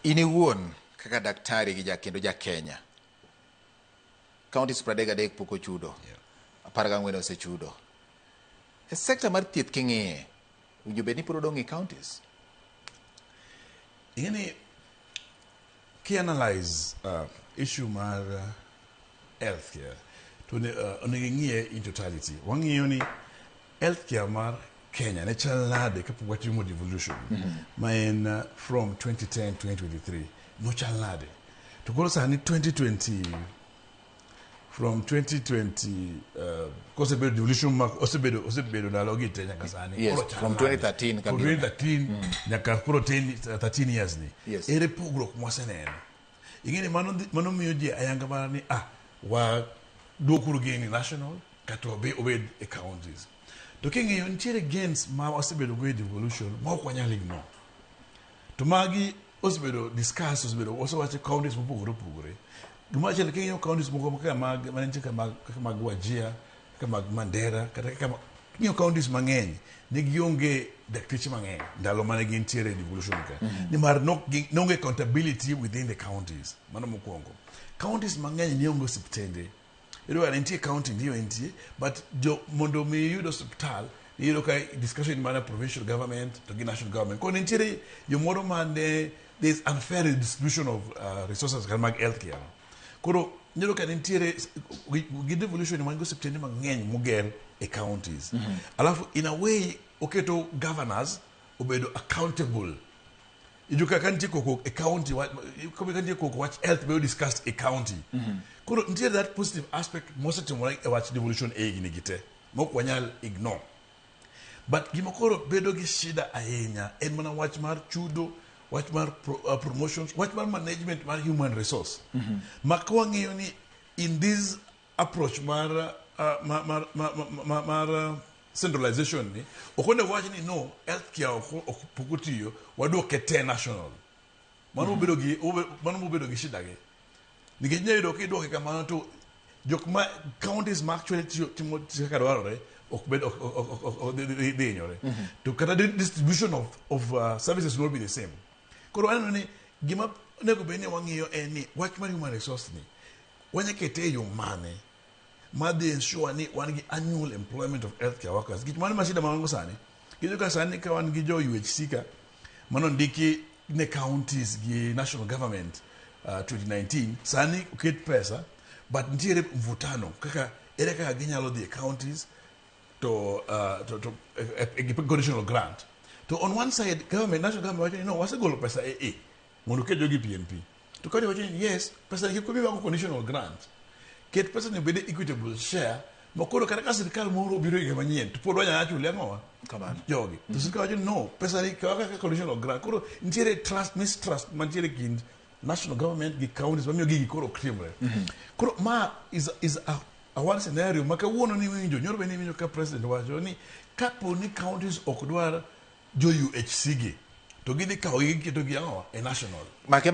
Ini wuon kaka daktari gi kendo ja Kenya. Kaontis 33 pok ochudo. 14 osechudo. E sekta mar thieth king'iye, winjo bed ni pod odong' e kaontis. Ingeni ki analyze issue mar healthcare to onego ing'iye in totality. Wang'iyo ni healthcare mar Kenya ne chal nade kapok watimo devolution ma en from 2010 to 2023 no chal nade to koro sani 2020 from 2020 kosebedo devolution ma osebedo ndalo gi te nyaka sani. Yes, from 2013 from 2013 nyaka koro 13 years ni. Yes. Ere pogruok mwaseneno. Ingeni mano miyo ji ayanga mana ni wa duokuru gini national kata obed e counties. To king'iyo nitiere gains ma osebedo go e devolution ma ok wanyal ignore. To magi osebedo discuss, osewache counties mopogore opogore. Gima achiel king'iyo counties moko kaka mag Wajir, kaka mag Mandera, kata kaka king'iyo counties mang'eny ne gionge dakteche mang'eny ndalo mane gintiere e devolution ka. Nimar nonge accountability within the counties. Mano mokwongo. Counties mang'eny ne onge osiptende. Ero nitie county ndio nitie, but mondo mi yud hospital iro ka discussion mana provincial government to national government. Ko nitie moro mane there's unfair distribution of resources kan mag healthcare. Koro nyiro ka nitie gi devolution man go hospital mang'eny moger e counties. Alafu in a way oketo governors obedo accountable. Ijuka kanti koko a county kanti koko watch health be discussed a county. Koro ntiere that positive aspect most timore e watch devolution gini gite mok wanyal ignore. But gima koro bedo gi shida ahinya en mana watch mar chudo, watch mar promotions, watch mar management mar human resource. Makwang'iyo ni in this approach mar centralization ni okonde watch ni no healthcare okupukutiyo waduoke te national. Mano bedo gi shida ge. Nikech do kiduoke kamano to jokma counties ma actually timo kaka dwarore ok bed dhinyore. To kata distribution of services will be the same. Koro aneno ni gima nego bende wang'iyo en ni wach mar human resource ni wanyakete yo mane madhi ensure ni wan gi annual employment of healthcare workers. Gik mane mashida mawango sani gijo ka sani ka wan gi jo UHC ka mano ndiki ne counties gi national government 2019 sani uket pesa but nitiere mvutano kaka ere kaka ginyalo dhi counties to conditional grant. To on one side government, national government wacho no wasegolo pesa mondo ket jogi PNP. To kani wacho yes pesa ni kikobi wango conditional grant. Ket pesa ni bede equitable share makoro kata ka sirkal moro biro higa manyien to pod wanya chule ang'owa kamano jogi. To sirkal wacho no pesa ni kaka conditional grant. Koro nitiere mistrust mantiere kind national government gi counties mamiyo gigi koro krimre. Koro ma is a one scenario makawuono ni winjo nyoro bende winjo ka president wacho ni kapo ni counties ok dwar jo UHC gi to gidhi kawo giketo gi ang'owa e national. Make